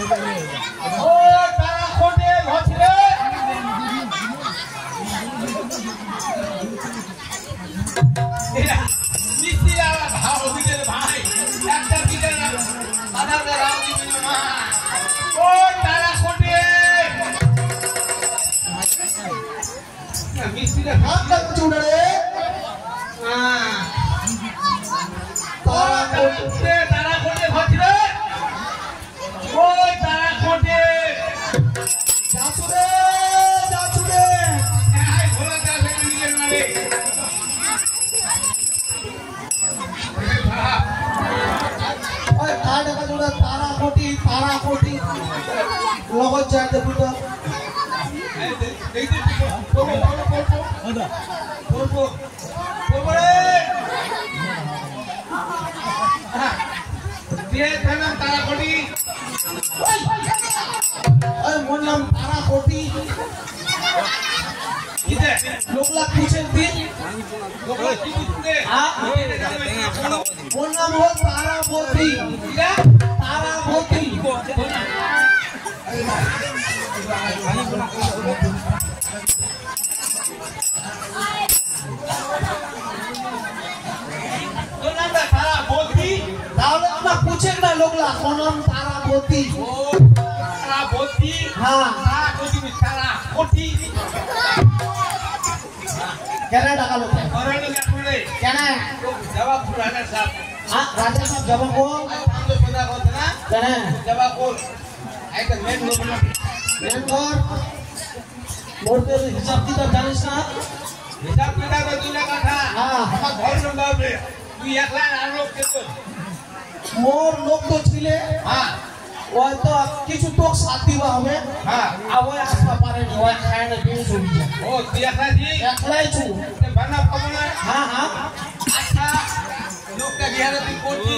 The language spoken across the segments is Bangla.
ও তারা কোটে হচ্ছে মিষ্টি আর ভাও দিতে ভাই একটা দিতে না আধার রাও দিবেন না ও তারা কোটে মিষ্টিটা ভাত চুড়ে তারা কোটে হচ্ছে ও তারা কোটে যাচুরে যাচুরে এই ভোলা দা সেখানে নিয়ে না রে ওই কাটা কাটা তারা কোটি লগত যায় দেখু তো এই দে বলবো রে দিয়ে থানাম তারা কোটি ওই মোর নাম তারা কোটি কিতে লোকলা পুছের দিন লোকলা কি দিতে মোর নাম হল তারা কোটি কিরা তারা কোটি তোর নামটা তারা বলতি তাহলে আমরা পুছের না লোকলা কোন নাম তারা কোটি ও তারা বলতি হ্যাঁ তারা কোটি তারা কোটি কেন টাকা লোক করে নি করে কেন জবাব পুরানা সাহেব হ্যাঁ রাজা সাহেব জবাব কো हम तो पता होता ना কেন जवाब को आई तो मैं लोग মেম্বার মোরদের হিসাব কিতাব জানিস না हिसाब किताब तो दूल्हा का था हाँ। हम घर में बाबे तू एक लाख आठ लोग के तो মোর লোক তো ছিলে हां ওই তো কিছু তো সাথী বা হবে हां আর ওই আসতে পারে নি ওই খায় না দিন চলে যায় ओ देखा जी একলাই ছু ते बना पवना হ্যাঁ হ্যাঁ अच्छा लोग का बिहार में कोटी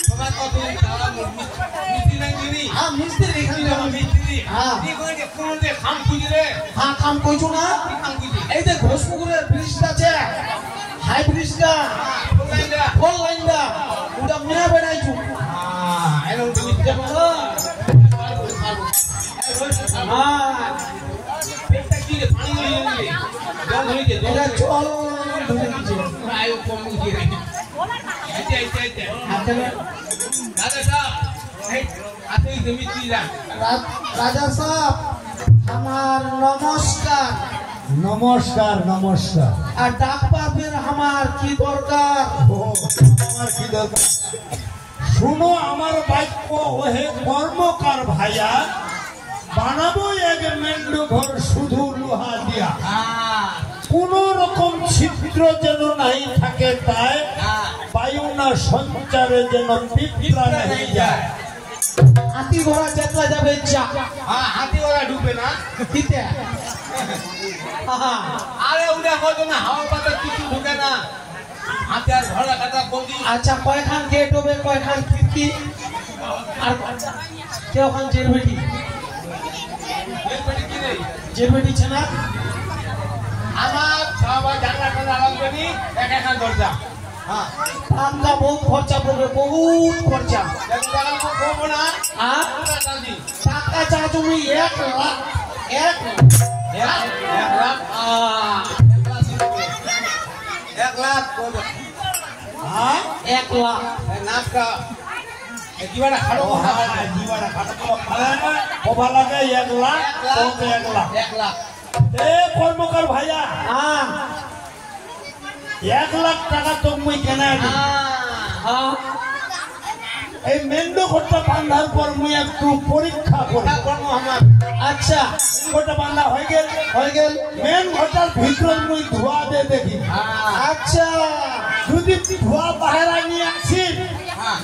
बाबा को तो सारा मिट्टी नहीं दी হ্যাঁ মিস্ত্রি এখানে हम मिट्टी हाँ। ये कोई के फोन दे हम कुछ रे হ্যাঁ কাম কইছো না हम कुछ এই যে ঘোষপুকুরের ব্রিজটা আছে হাই ব্রিজটা बोल दे ফোর লাইনটা ওটা মেয়ে বেড়াইছো हां हेलो मिट्टी হ্যাঁ पेटा की पानी नहीं जल होई के এটা চল ধরে দিছে आयो कम की रे ऐसे আপনারা दादा साहब हे आते ही मिट्टी ला রাজা সাহেব আমার নমস্কার নমস্কার নমস্কার আর ডাক পাবের আমার কি দরকার ও আমার কি দরকার শুনো আমার বাক্য ওহে কর্মকার ভাইয়া বানাবো এক মেন্ডু ঘর শুধু লোহা দিয়া हां কোন রকম ছিদ্র যেন নাই থাকে তাই हां বায়ু না সঞ্চারে যেন পিপলা नहीं যায় হাতি ঘোড়া চেতলা যাবে যা हां हाथी वाला डूबे ना দিতে अरे उड़ा हो तो ना हवा पता किसी ढुके ना हाथी আর ঘোড়া কাটা কোদি আচ্ছা কয়খান গেট হবে কয়খান খিড়কি আর কেওখান জেরবেটি এই পেটি কি রে জেরবেটি ছেনা আমার সবাই জানলা টানা লাগবে নি একাখান দরজা हां টাকা বহুত খরচা পড়বে বহুত খরচা দেখো জায়গা কো কোবো না আর পুরা দাদি টাকা চা তুমি 1 লাখ 1 1 লাখ 1 লাখ কোবো হ্যাঁ 1 লাখ नाक का जीवाड़ा खड़ो ও হ্যাঁ জীবনা কাটা কবা লাগে 1 লাখ তো 1 লাখ 1 লাখ এ কর্মকার ভাইয়া হ্যাঁ 1 লাখ টাকা তো মুই কেনা দি হ্যাঁ এই মেন্ডো ঘরটা বাঁধার পর মুই একটু পরীক্ষা করি করবো আমার আচ্ছা ঘরটা বাঁধা হয়ে গেল মেন ঘরটার ভিতর মুই ধোয়া দে দেখি আচ্ছা যদি ধোয়া বাহিরা নিয়ে আসি হ্যাঁ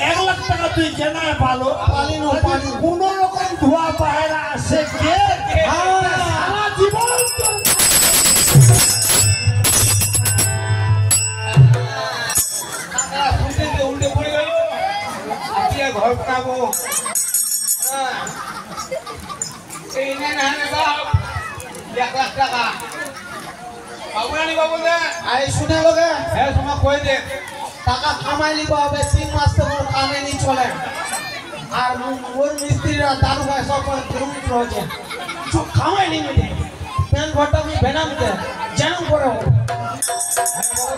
1 লাখ টাকা তুই কেনায় পালো পালি না, পালি। কোন রকম ধোয়া বাহিরা আসে কে সারা জীবন তোর उल्टे पड़े गए घर बनाबो एक लाख टाका बाबू रानी बाबू दे আই শুনে লগে है तुम्हें कोई दे টাকা কামাই লিবা হবে 3 মাস তো মোর কামে নি চলে আর ওর মিস্ত্রিরা দারু খায় সব রুম রয়েছে সব খাওয়াই নি মিলে প্যান ঘরটা আমি বেনামতে জানাম করে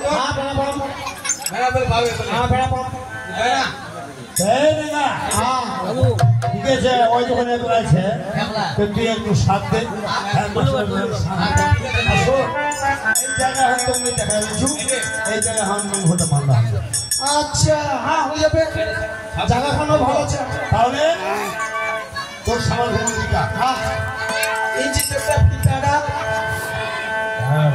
হ্যাঁ বেনা পড়া মেরা বল ভাবে হ্যাঁ বেনা পড়া বেনা এই না হ্যাঁ বাবু ঠিক আছে ওই যখন একলা আছে তো তুই একটু সাথ দে হ্যাঁ আসো এই জায়গা হয়তো তুমি দেখা যাচ্ছ এই জায়গা হাম ঘোটা মারলাম আচ্ছা হ্যাঁ হয়ে যাবে জায়গাখানো ভালো আছে তাহলে তোর সামান ভূমিকা হ্যাঁ এই যে একটা পিটাটা হ্যাঁ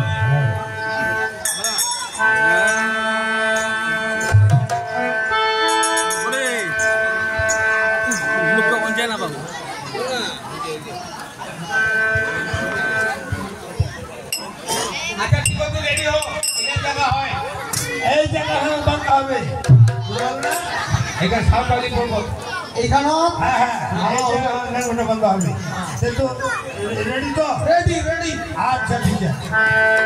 আচ্ছা ঠিক আছে রেডি হো এই জায়গা হয় এই জায়গা হাম বাঁকা হবে এখানে সাউটালি পড়বো এইখানে হ্যাঁ হ্যাঁ এই জায়গা হাম ঘোটা বন্ধ হবে সে তো রেডি তো রেডি রেডি আচ্ছা ঠিক আছে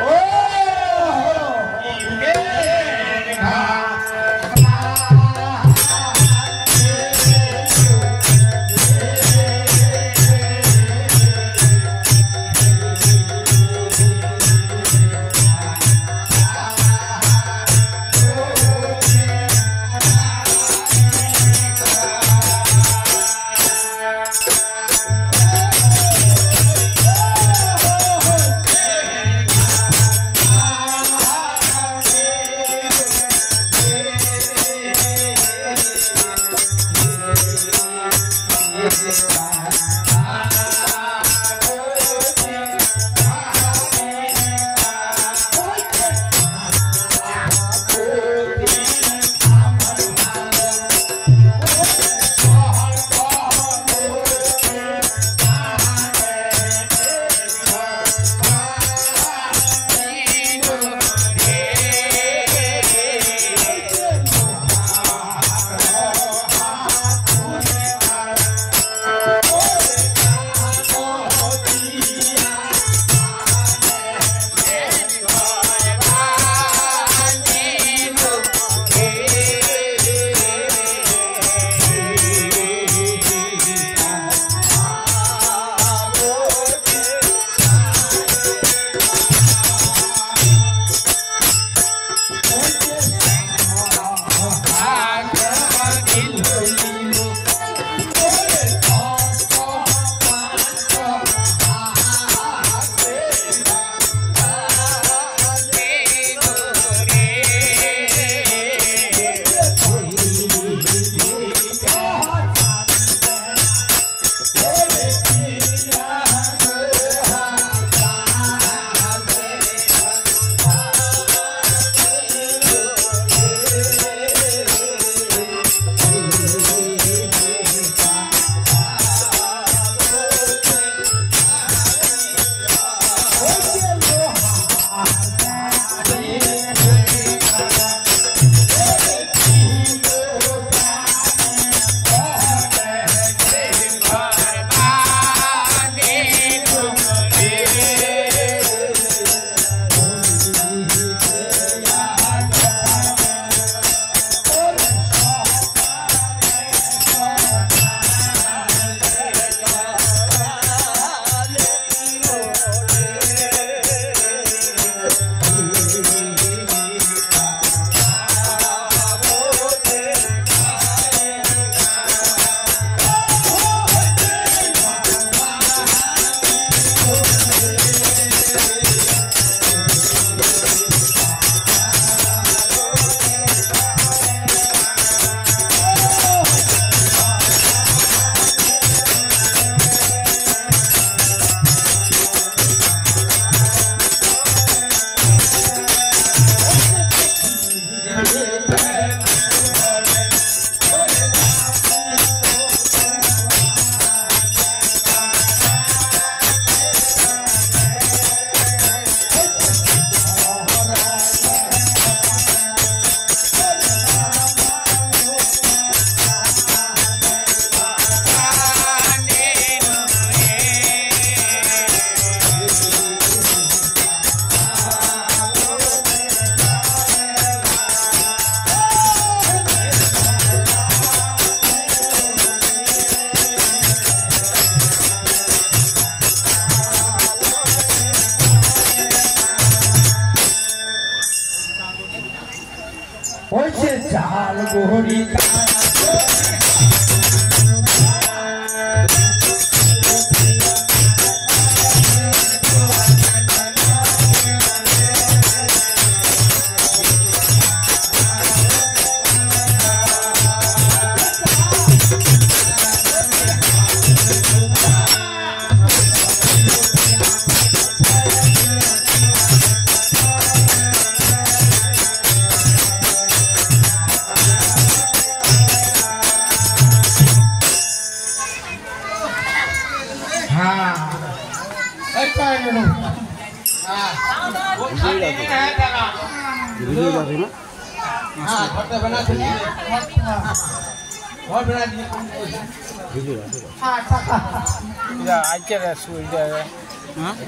ও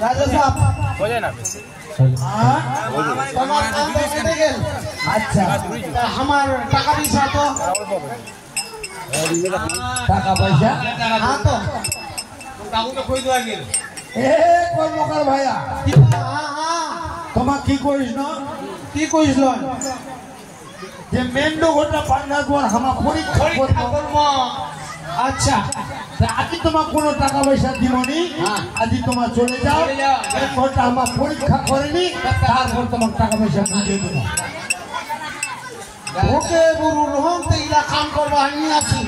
রাজা সাহেব তোমার কাম তো কেটে গেল। আচ্ছা আমার টাকা পয়সা তো টাকা পয়সা হ্যাঁ তো কাকু তো কই দেওয়া গেল এ কর্মকার ভাইয়া হ্যাঁ হ্যাঁ তোমার কি করিস না কি কইছিল যে মেন্ডো ঘটা পান্না তোমার হামা পরীক্ষা পরীক্ষা করবো করব আচ্ছা আজকে তোমার কোনো টাকা পয়সা দিবনি আজকে তোমার চলে যাও চলে যাও। এক ঘন্টা আমার পরীক্ষা করেনি তারপর তোমার টাকা পয়সা বুঝিয়ে দেবো ওকে বুড়ু রহম তো ইলা কাম করবো আমি আছি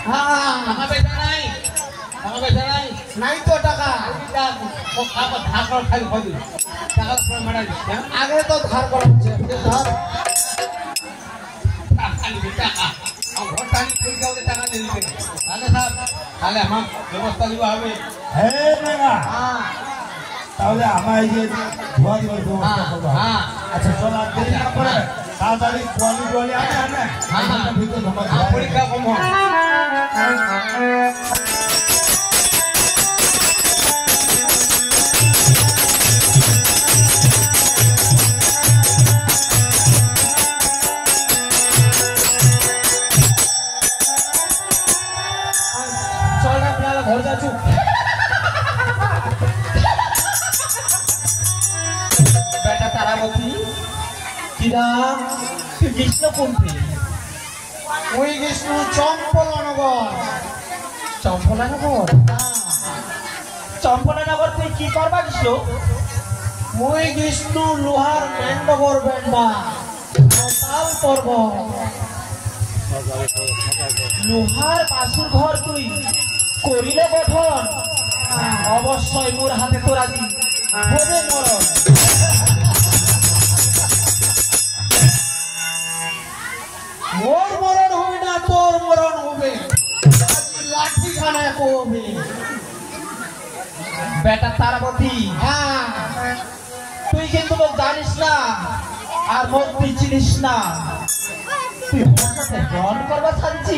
হ্যাঁ টাকা পয়সা নাই টাকা পয়সা নাই নাই তো টাকা ও খাবার ধার খালি খাবি টাকা পয়সা মারা দিস না আগে তো ধার করা হচ্ছে ধার টাকা নিবি টাকা আমার ঘর টানি পরীক্ষা হলে টাকা দিয়ে দিবে তাহলে স্যার তাহলে আমার ব্যবস্থা দিতে হবে হে মেঘা হ্যাঁ তাহলে আমার এই যে ধোয়া দেওয়ার ব্যবস্থা করবো হ্যাঁ আচ্ছা চলো আর দেরি না করে তাড়াতাড়ি কোয়ালি টোয়ালি আনে আনে হ্যাঁ। ভিতরে ঢোকা পরীক্ষা কম হয় চল না পেয়ালা ঘর যাচ্ছু বেটা তারাবতী কিরা তুই কৃষ্ণ কোনটি ওই বিষ্ণু চম্পলনগর চম্পলানগর চম্পলানগর তুই কি করবা কৃষ্ণ ওই বিষ্ণু লোহার মেন্ডগর বেন্ডা তাল পর্ব লোহার বাসুর ঘর তুই করিলে গঠন অবশ্যই মোর হাতে তোরা দি হবে মরণ মোর মরণ হবে না তোর মরণ হবে লাঠি খানায় হবে বেটা তারাবতী হ্যাঁ তুই কিন্তু তো জানিস না আর মোর তুই চিনিস না তুই মোর সাথে রন করবা চাচ্ছি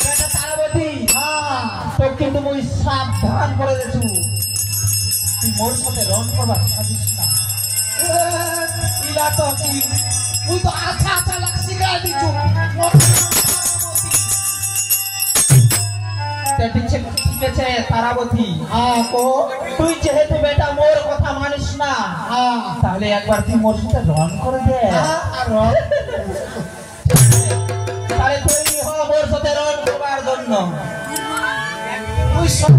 বেটা তারাবতী হ্যাঁ তো কিন্তু মুই সাবধান করে দেছু তুই মোর সাথে রন করবা চাচ্ছিস না ইলা তো কি তুই তো আচ্ছা আচ্ছা লাগছি গা দিছু ঠিক আছে তারাবতী হ্যাঁ কো তুই যেহেতু বেটা মোর কথা মানিস না হ্যাঁ তাহলে একবার তুই মোর সাথে রন করে দে আর তাহলে তৈরি হ মোর সাথে রন করবার জন্য তুই সব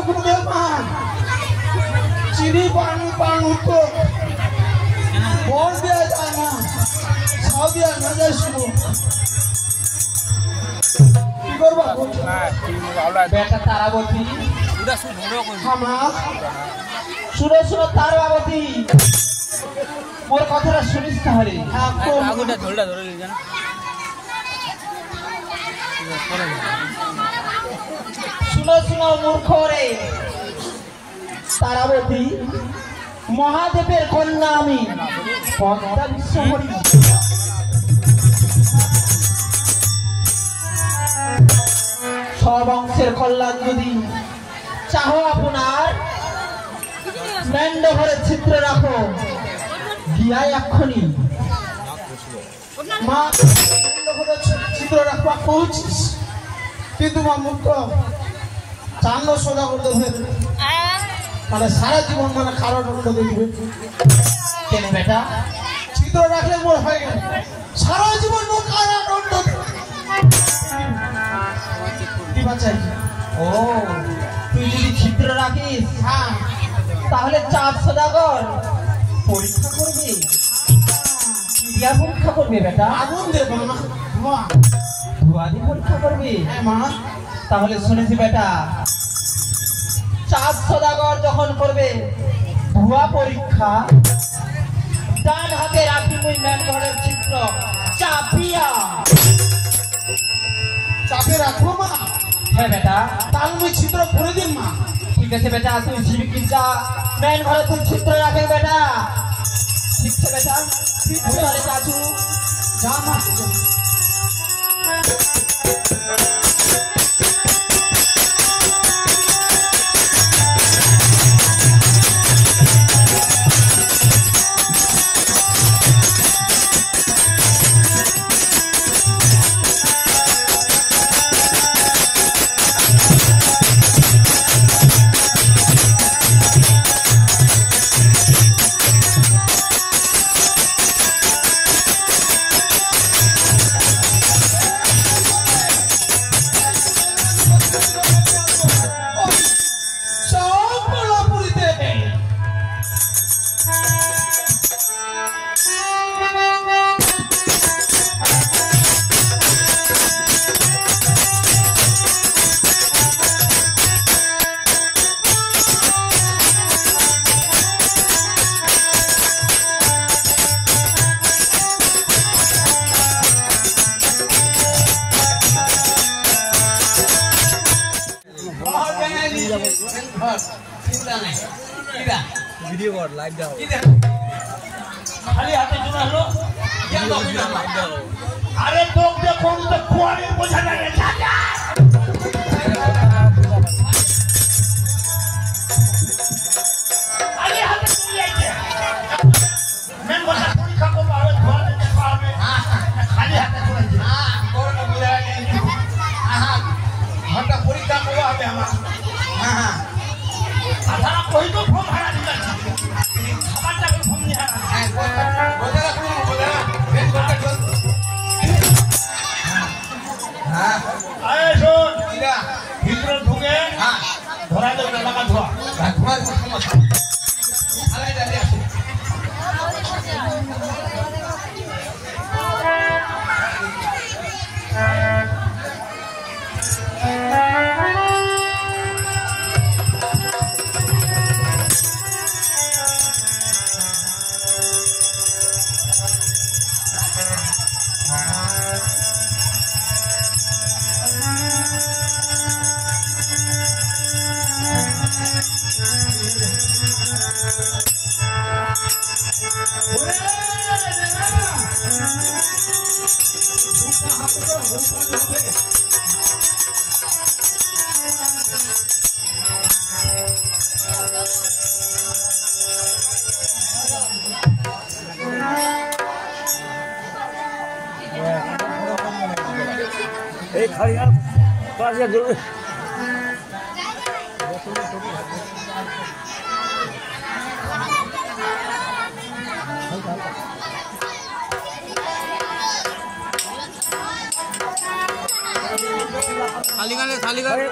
গুরুদেব চিনি পান তো বর দেওয়া যায় না ছাও দেওয়া না যায় শুনো কি করবা বেটা তারাবতী হামা শুনো শুনো তারাবতী মোর কথাটা শুনিস তাহলে শুনো শুনো মূর্খ রে তারাবতী মহাদেবের কন্যা আমি পদ্মা বিশ্বহরি সব অংশের কল্যাণ যদি চাহো আপনার মেন্ড ঘরে চিত্র রাখো গিয়াই এক্ষুনি মা চিত্র রাখবা কହୁছিস কিন্তু মা মুখ চান্দ সোজা করে দেবে মানে সারা জীবন মানে খারাপ দণ্ড দেখবে কেন বেটা চিত্র রাখলে মোর হয়ে গেল সারা জীবন মুখ খারাপ দণ্ড দিবা চাই ও তুই যদি চিত্র রাখিস হ্যাঁ তাহলে 4 সদাগর পরীক্ষা করবে ক্রিয়া পরীক্ষা করবে বেটা আগুন দেবো না মা ধোয়াদি পরীক্ষা করবে হ্যাঁ মা তাহলে শুনেছি বেটা 4 সদাগর যখন করবে ধোয়া পরীক্ষা ডান হাতে রাখি মুই মেন ঘরের চিত্র চাপিয়া চাপে রাখো মা হ্যাঁ বেটা তাহলে মুই চিত্র করে দিন মা ঠিক আছে বেটা তুই ঝিবিকির যা মেন ঘরে তুই চিত্র রাখে বেটা ঠিক আছে বেটা ঘরে চাচু যা মা ভিডিও কর লাইভ দাও খালি হাতে জমা হলো আরে তোক দেখুন তো কোয়ারে বোঝা লাগে খালি হাতে চলে যাচ্ছে মেন কথা পরীক্ষা করবো হবে ধোয়া দিতে পারবে খালি হাতে চলে যাচ্ছে করোনা বোঝা যায় ঘন্টা পরীক্ষা করা হবে আমার হ্যাঁ তাছাড়া কই তো ফর্ম ভাড়া দিতে খাবারটা ফর্ম নিয়ে হ্যাঁ বোঝা রাখুন বোঝা বেশ করতে চল হ্যাঁ আয় শোন কিরা ভিতরে ঢুকে হ্যাঁ ধরা দেবে লাগা ধোয়া তোমার সমস্যা আলাই দাঁড়িয়ে আসো এই খালি আর পাশে জোরে खाली गाने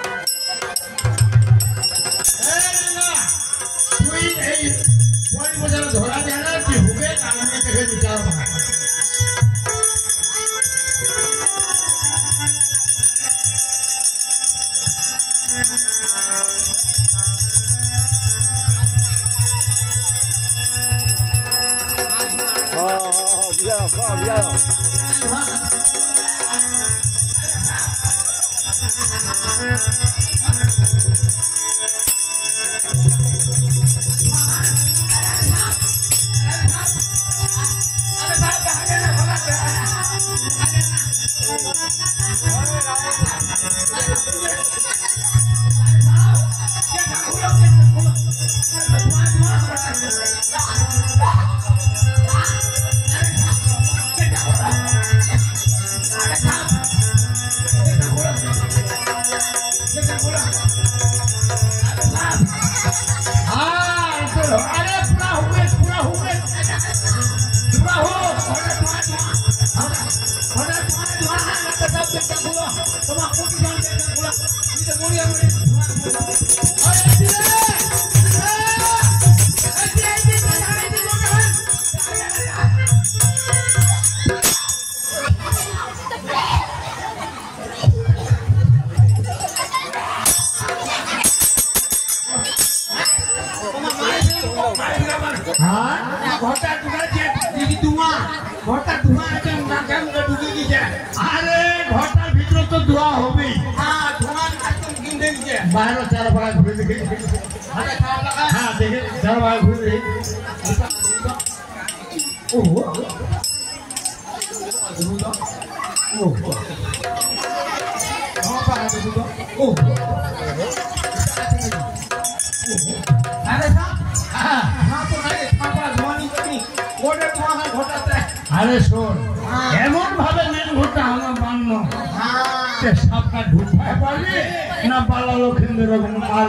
बाहर चार बड़ा घूरे देखे हाँ देखे चार बड़ा घूरे ओहो ओहो हाँ पारा देखो ओहो अरे हाँ हाँ तो नहीं पापा धोनी करी ओडे तुम्हारा घोटाता है अरे सुन एमन भावे नहीं घोटा हमें मानना हाँ सबका ढूंढा है पाले ना पाला लोग हिंदू लोग मार